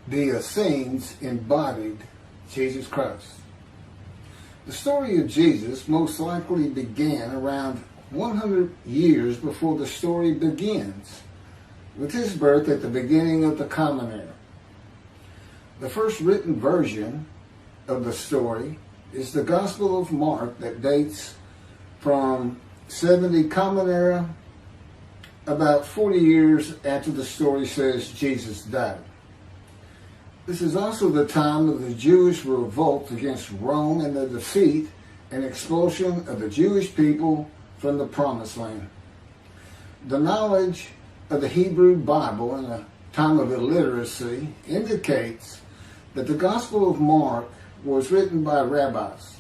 the Essenes embodied Jesus Christ. The story of Jesus most likely began around 100 years before the story begins, with his birth at the beginning of the Common Era. The first written version of the story is the Gospel of Mark that dates from 70 Common Era, about 40 years after the story says Jesus died. This is also the time of the Jewish revolt against Rome and the defeat and expulsion of the Jewish people from the Promised Land. The knowledge of the Hebrew Bible in a time of illiteracy indicates that the Gospel of Mark was written by rabbis,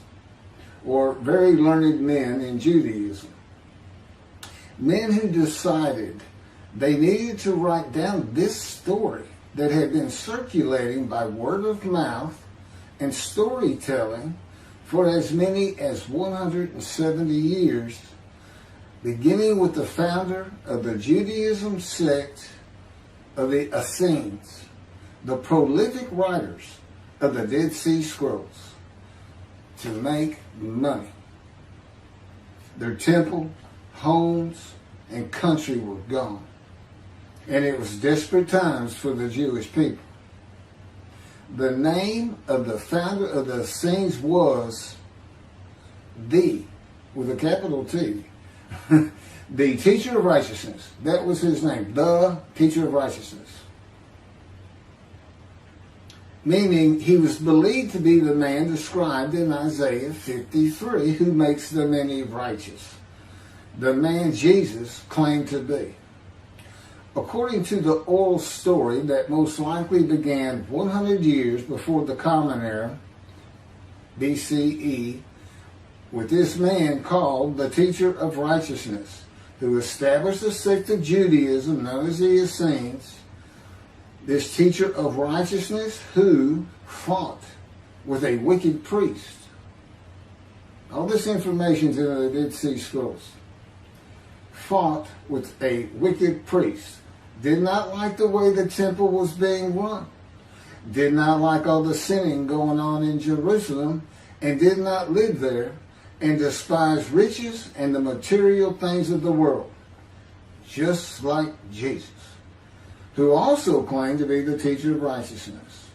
or very learned men in Judaism. Men who decided they needed to write down this story that had been circulating by word of mouth and storytelling for as many as 170 years, beginning with the founder of the Judaism sect of the Essenes, the prolific writers of the Dead Sea Scrolls, to make money. Their temple, homes, and country were gone, and it was desperate times for the Jewish people. The name of the founder of the Essenes was with a capital T, the teacher of righteousness. That was his name, the teacher of righteousness. Meaning he was believed to be the man described in Isaiah 53 who makes the many righteous. The man Jesus claimed to be. According to the oral story that most likely began 100 years before the Common Era, BCE, with this man called the teacher of righteousness, who established a sect of Judaism known as the Essenes, this teacher of righteousness who fought with a wicked priest. All this information is in the Dead Sea Scrolls. Fought with a wicked priest. Did not like the way the temple was being run. Did not like all the sinning going on in Jerusalem, and did not live there, and despised riches and the material things of the world, just like Jesus, who also claimed to be the teacher of righteousness.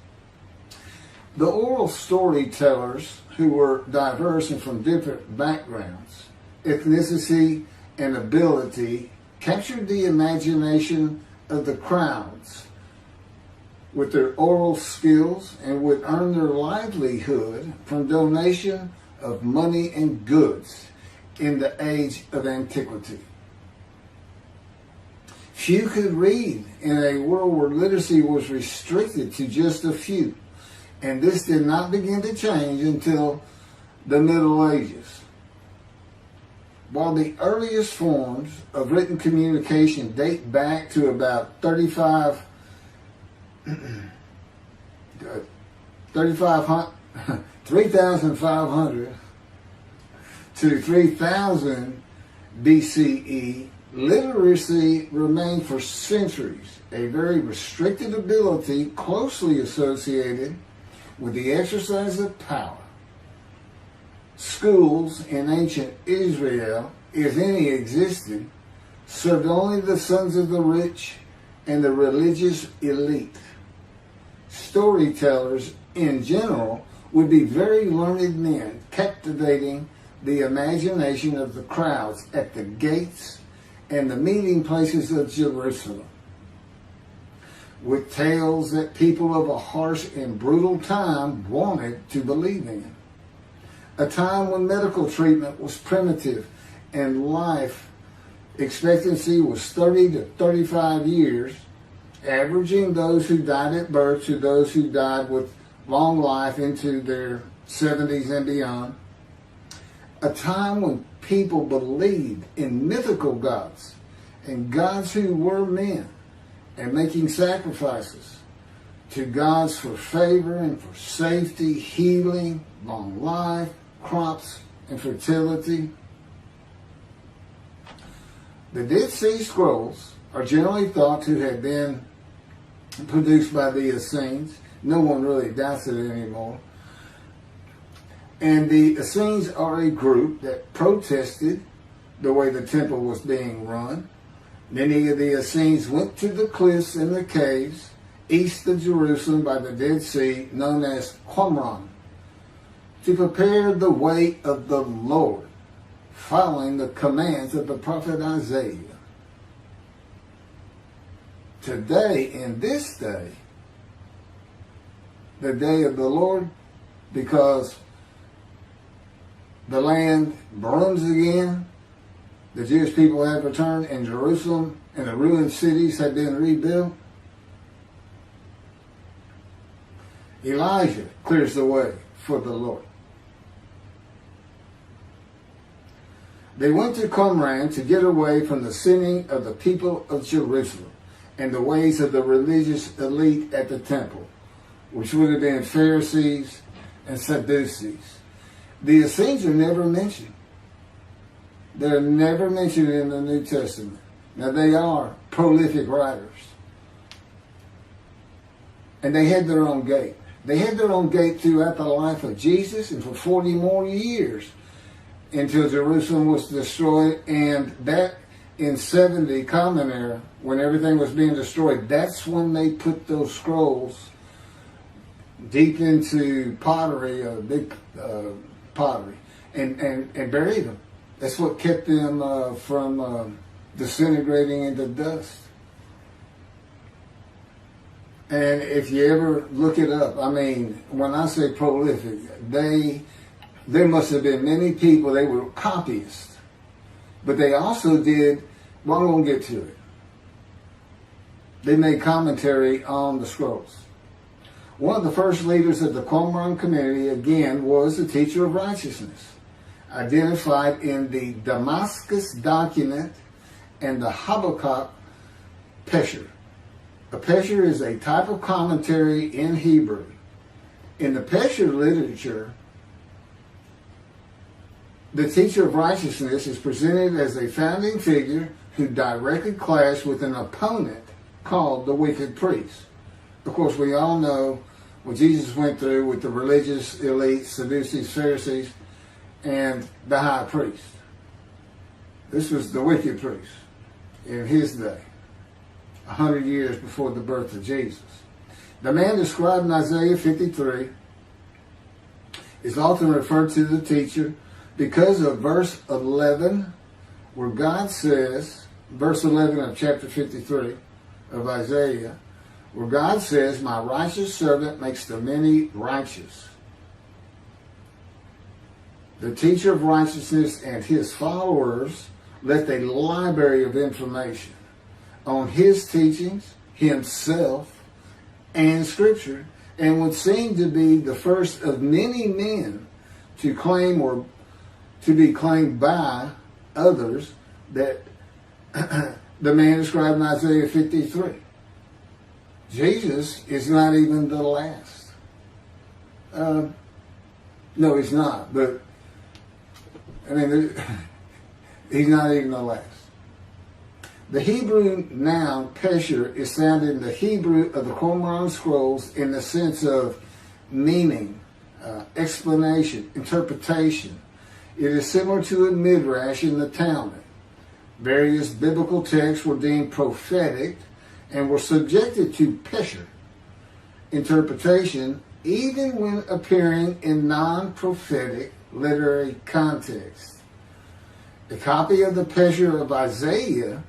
The oral storytellers, who were diverse and from different backgrounds, ethnicity, and ability, captured the imagination of the crowds with their oral skills and would earn their livelihood from donation of money and goods in the age of antiquity. Few could read in a world where literacy was restricted to just a few, and this did not begin to change until the Middle Ages. While the earliest forms of written communication date back to about 3,500 to 3,000 BCE, literacy remained for centuries a very restricted ability closely associated with the exercise of power. Schools in ancient Israel, if any existed, served only the sons of the rich and the religious elite. Storytellers in general would be very learned men, captivating the imagination of the crowds at the gates and the meeting places of Jerusalem, with tales that people of a harsh and brutal time wanted to believe in. A time when medical treatment was primitive and life expectancy was 30 to 35 years, averaging those who died at birth to those who died with long life into their 70s and beyond. A time when people believed in mythical gods and gods who were men, and making sacrifices to gods for favor and for safety, healing, long life, crops, and fertility. The Dead Sea Scrolls are generally thought to have been produced by the Essenes. No one really doubts it anymore. And the Essenes are a group that protested the way the temple was being run. Many of the Essenes went to the cliffs and the caves east of Jerusalem by the Dead Sea, known as Qumran, to prepare the way of the Lord, following the commands of the prophet Isaiah. Today, in this day, the day of the Lord, because the land burns again, the Jewish people have returned, and Jerusalem and the ruined cities have been rebuilt, Elijah clears the way for the Lord. They went to Qumran to get away from the sinning of the people of Jerusalem and the ways of the religious elite at the temple, which would have been Pharisees and Sadducees. The Essenes are never mentioned. They're never mentioned in the New Testament. Now, they are prolific writers. And they had their own gate. They had their own gate throughout the life of Jesus and for 40 more years until Jerusalem was destroyed. And that in 70 Common Era, when everything was being destroyed, that's when they put those scrolls deep into pottery, big pottery, and buried them. That's what kept them from disintegrating into dust. And if you ever look it up, I mean, when I say prolific, there must have been many people, they were copyists. But they also did, well, I'm going to get to it. They made commentary on the scrolls. One of the first leaders of the Qumran community, again, was the teacher of righteousness, identified in the Damascus document and the Habakkuk Pesher. A Pesher is a type of commentary in Hebrew. In the Pesher literature, the teacher of righteousness is presented as a founding figure who directly clashed with an opponent called the wicked priest. Of course, we all know what Jesus went through with the religious elite, Sadducees, Pharisees, and the high priest. This was the wicked priest in his day, 100 years before the birth of Jesus. The man described in Isaiah 53 is often referred to the teacher because of verse 11, where God says, verse 11 of chapter 53 of Isaiah, where God says, "My righteous servant makes the many righteous." The teacher of righteousness and his followers left a library of information on his teachings, himself, and Scripture, and would seem to be the first of many men to claim or to be claimed by others that the man described in Isaiah 53. Jesus is not even the last. No, he's not. But, I mean, he's not even the last. The Hebrew noun pesher is found in the Hebrew of the Qumran scrolls in the sense of meaning, explanation, interpretation. It is similar to a midrash in the Talmud. Various biblical texts were deemed prophetic and were subjected to pesher interpretation even when appearing in non-prophetic literary context. A copy of the pesher of Isaiah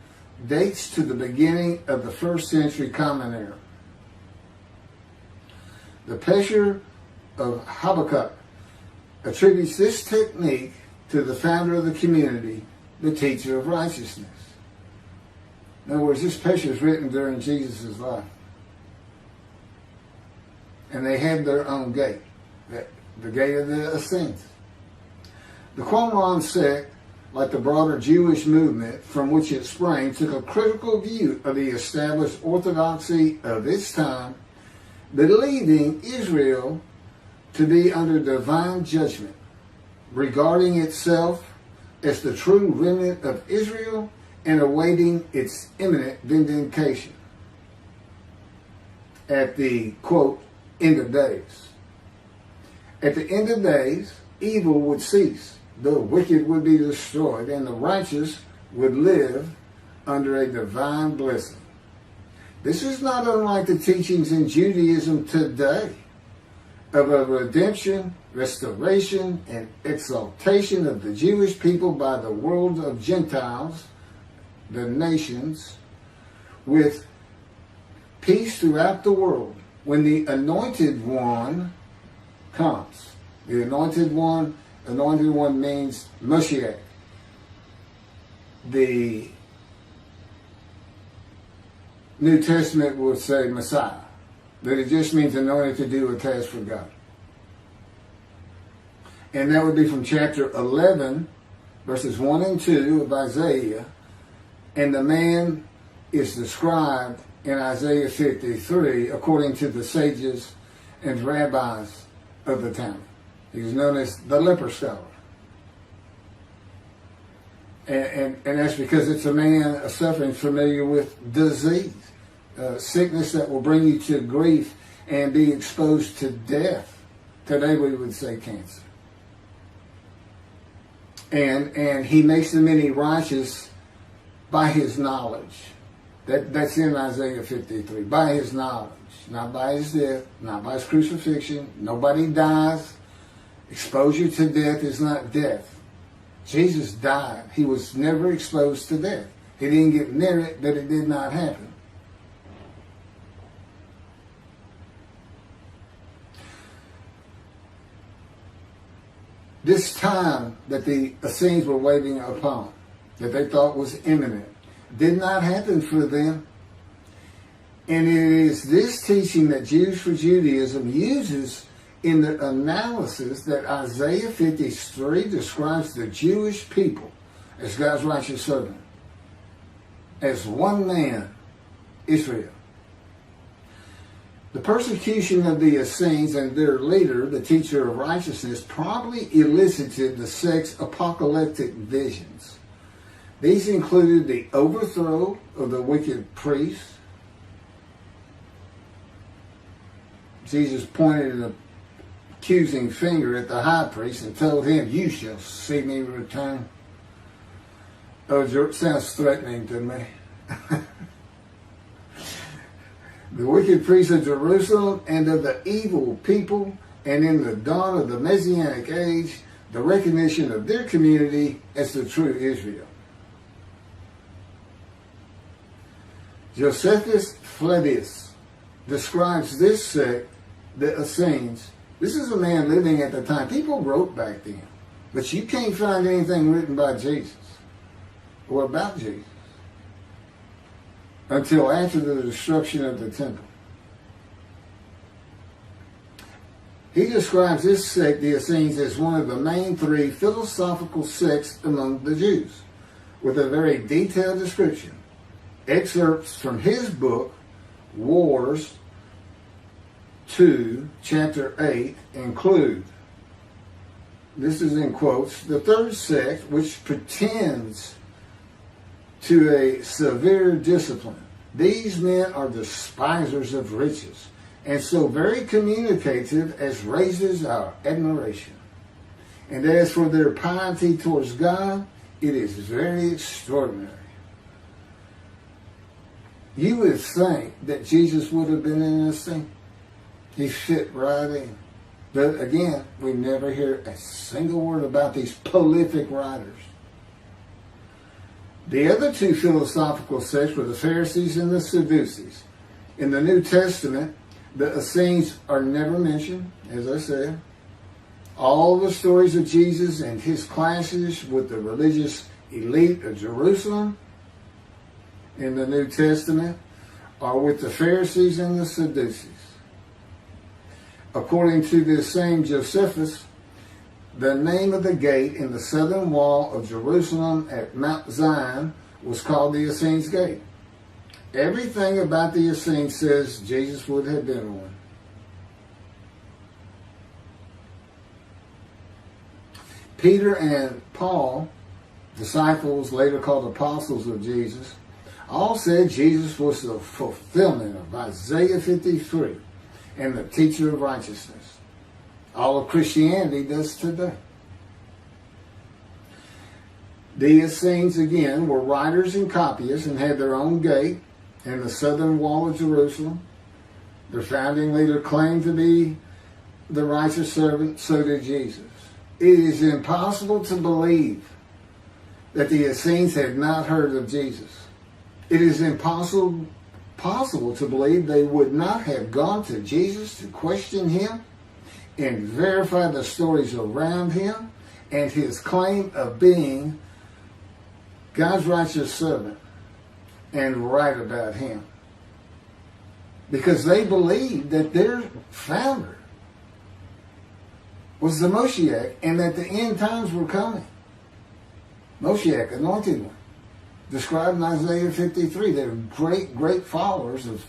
dates to the beginning of the 1st century Common Era. The pesher of Habakkuk attributes this technique to the founder of the community, the teacher of righteousness. In other words, this pesher is written during Jesus' life. And they had their own gate, the gate of the Essenes. The Qumran sect, like the broader Jewish movement from which it sprang, took a critical view of the established orthodoxy of its time, believing Israel to be under divine judgment, regarding itself as the true remnant of Israel and awaiting its imminent vindication. at the, quote, end of days. At the end of days, evil would cease, the wicked would be destroyed, and the righteous would live under a divine blessing. This is not unlike the teachings in Judaism today of a redemption, restoration, and exaltation of the Jewish people by the world of Gentiles, the nations, with peace throughout the world when the Anointed One comes. The Anointed One means Moshiach. The New Testament would say Messiah. That it just means anointed to do a task for God. And that would be from chapter 11, verses 1 and 2 of Isaiah. And the man is described in Isaiah 53 according to the sages and rabbis of the time. He's known as the leper scholar. And that's because it's a man suffering familiar with disease, sickness that will bring you to grief and be exposed to death. Today we would say cancer. And he makes the many righteous by his knowledge. That's in Isaiah 53. By his knowledge. Not by his death. Not by his crucifixion. Nobody dies. Exposure to death is not death. Jesus died. He was never exposed to death. He didn't get near it, but it did not happen. This time that the Essenes were waiting upon, that they thought was imminent, did not happen for them. And it is this teaching that Jews for Judaism uses in the analysis that Isaiah 53 describes the Jewish people as God's righteous servant, as one man, Israel. The persecution of the Essenes and their leader, the teacher of righteousness, probably elicited the sect's apocalyptic visions. These included the overthrow of the wicked priests. Jesus pointed an accusing finger at the high priest and told him, "You shall see me return." Oh, it sounds threatening to me. The wicked priests of Jerusalem and of the evil people, and in the dawn of the Messianic age, the recognition of their community as the true Israel. Josephus Flavius describes this sect, the Essenes. This is a man living at the time. People wrote back then, but you can't find anything written by Jesus or about Jesus until after the destruction of the temple. He describes this sect, the Essenes, as one of the main three philosophical sects among the Jews, with a very detailed description. Excerpts from his book, Wars 2, chapter 8, include, this is in quotes, the third sect, which pretends to a severe discipline. These men are despisers of riches, and so very communicative as raises our admiration. And as for their piety towards God, it is very extraordinary. You would think that Jesus would have been in this thing. He fit right in. But again, we never hear a single word about these prolific writers. The other two philosophical sects were the Pharisees and the Sadducees. In the New Testament, the Essenes are never mentioned, as I said. All the stories of Jesus and his clashes with the religious elite of Jerusalem in the New Testament are with the Pharisees and the Sadducees. According to this same Josephus, the name of the gate in the southern wall of Jerusalem at Mount Zion was called the Essenes Gate. Everything about the Essenes says Jesus would have been one. Peter and Paul, disciples later called apostles of Jesus, all said Jesus was the fulfillment of Isaiah 53 and the teacher of righteousness. All of Christianity does today. The Essenes, again, were writers and copyists and had their own gate in the southern wall of Jerusalem. Their founding leader claimed to be the righteous servant, so did Jesus. It is impossible to believe that the Essenes had not heard of Jesus. It is impossible to believe they would not have gone to Jesus to question him and verify the stories around him and his claim of being God's righteous servant and right about him. Because they believed that their founder was the Moshiach and that the end times were coming. Moshiach, anointed one, described in Isaiah 53. They were great followers of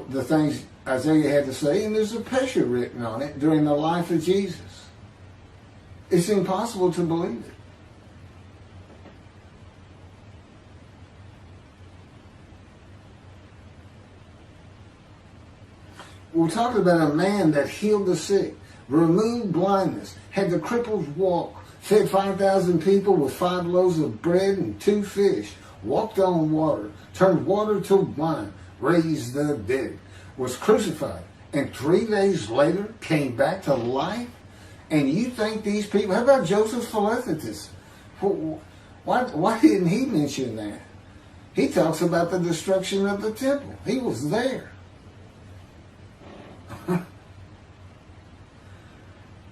the things Isaiah had to say, and there's a picture written on it during the life of Jesus. It's impossible to believe it. We're talking about a man that healed the sick, removed blindness, had the cripples walk, fed 5,000 people with 5 loaves of bread and 2 fish, walked on water, turned water to wine, raised the dead, was crucified, and 3 days later came back to life? And you think these people, how about Joseph Philadelphus? Why didn't he mention that? He talks about the destruction of the temple. He was there.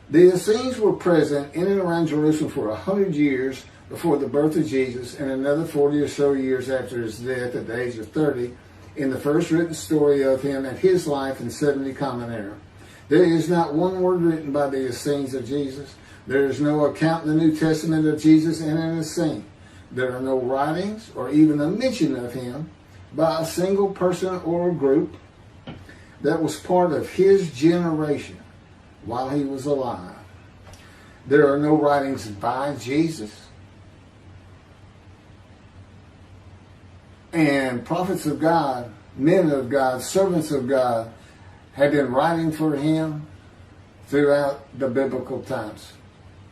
The Essenes were present in and around Jerusalem for 100 years before the birth of Jesus and another 40 or so years after his death at the age of 30 in the first written story of him and his life in 70 Common Era. There is not one word written by the Essenes of Jesus. There is no account in the New Testament of Jesus and an Essene. There are no writings or even a mention of him by a single person or a group that was part of his generation while he was alive. There are no writings by Jesus. And prophets of God, men of God, servants of God had been writing for him throughout the biblical times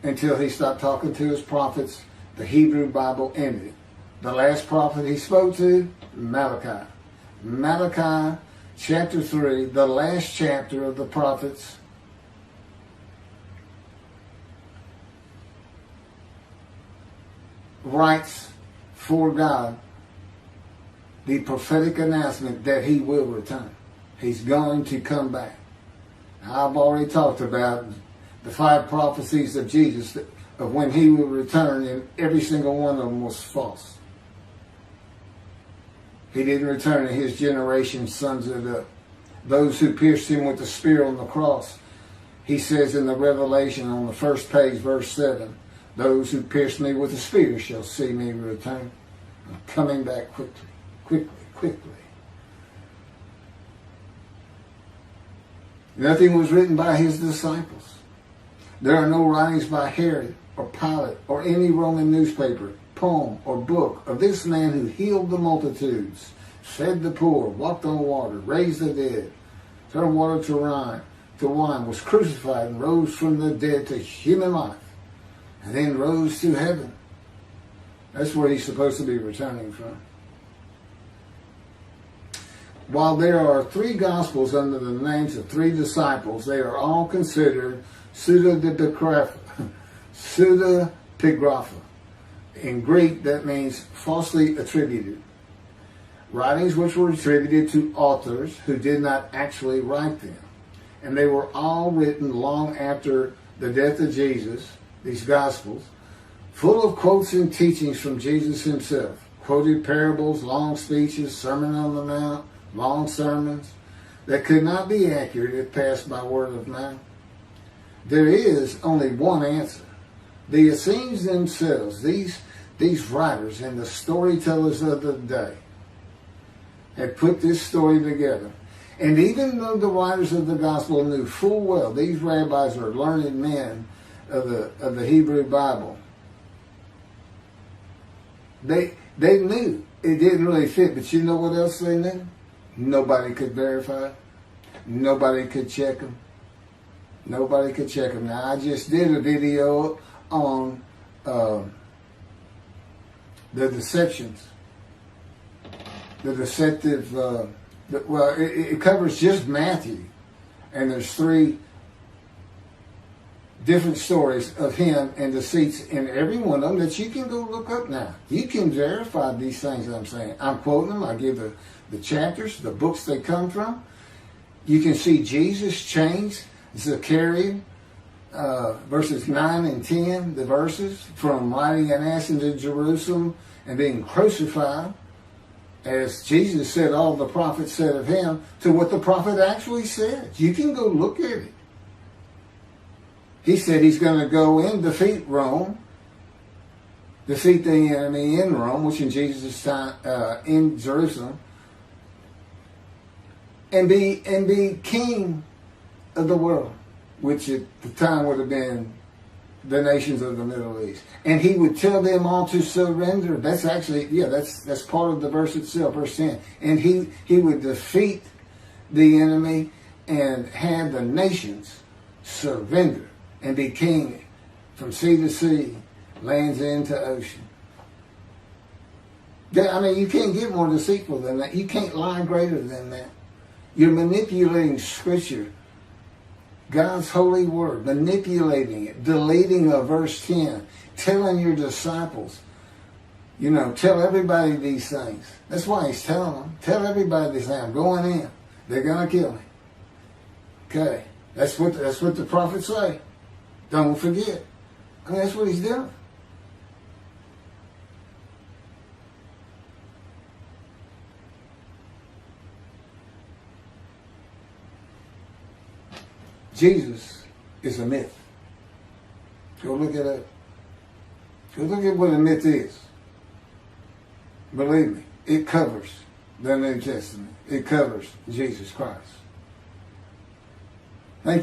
until he stopped talking to his prophets. The Hebrew Bible ended. The last prophet he spoke to, Malachi. Malachi chapter 3, the last chapter of the prophets, writes for God the prophetic announcement that he will return. He's going to come back. Now, I've already talked about the 5 prophecies of Jesus of when he will return, and every single one of them was false. He didn't return to his generation, sons of those who pierced him with the spear on the cross. He says in the Revelation on the first page, verse 7, those who pierced me with the spear shall see me return. I'm coming back quickly. Nothing was written by his disciples. There are no writings by Herod or Pilate or any Roman newspaper, poem, or book of this man who healed the multitudes, fed the poor, walked on water, raised the dead, turned water to wine, was crucified and rose from the dead to human life, and then rose to heaven. That's where he's supposed to be returning from. While there are 3 Gospels under the names of 3 disciples, they are all considered pseudepigrapha. In Greek, that means falsely attributed. Writings which were attributed to authors who did not actually write them. And they were all written long after the death of Jesus, these Gospels, full of quotes and teachings from Jesus himself. Quoted parables, long speeches, Sermon on the Mount, long sermons that could not be accurate if passed by word of mouth. There is only one answer. The Essenes themselves, these writers and the storytellers of the day, had put this story together. And even though the writers of the gospel knew full well these rabbis are learned men of the Hebrew Bible, they knew it didn't really fit. But you know what else they knew? Nobody could verify it. Nobody could check them. Nobody could check them. Now, I just did a video on the deceptions. The deceptive, it covers just Matthew. And there's 3 different stories of him and deceits in every one of them that you can go look up now. You can verify these things that I'm saying. I'm quoting them. I give the chapters, the books they come from. You can see Jesus changed Zechariah, verses 9 and 10, the verses, from riding an ass into Jerusalem and being crucified, as Jesus said all the prophets said of him, to what the prophet actually said. You can go look at it. He said he's going to go and defeat Rome, defeat the enemy in Rome, which in Jesus' time, in Jerusalem, and be king of the world, which at the time would have been the nations of the Middle East. And he would tell them all to surrender. That's actually, that's part of the verse itself, verse 10. And he would defeat the enemy and have the nations surrender and be king from sea to sea, lands into ocean. I mean, you can't get more deceitful than that. You can't lie greater than that. You're manipulating Scripture, God's holy word, manipulating it, deleting a verse 10, telling your disciples, tell everybody these things. That's why he's telling them. Tell everybody these things. I'm going in. They're going to kill me. Okay. That's what the prophets say. Don't forget. I mean, that's what he's doing. Jesus is a myth. Go look it up. Go look at what a myth is. Believe me, it covers the New Testament. It covers Jesus Christ. Thank you.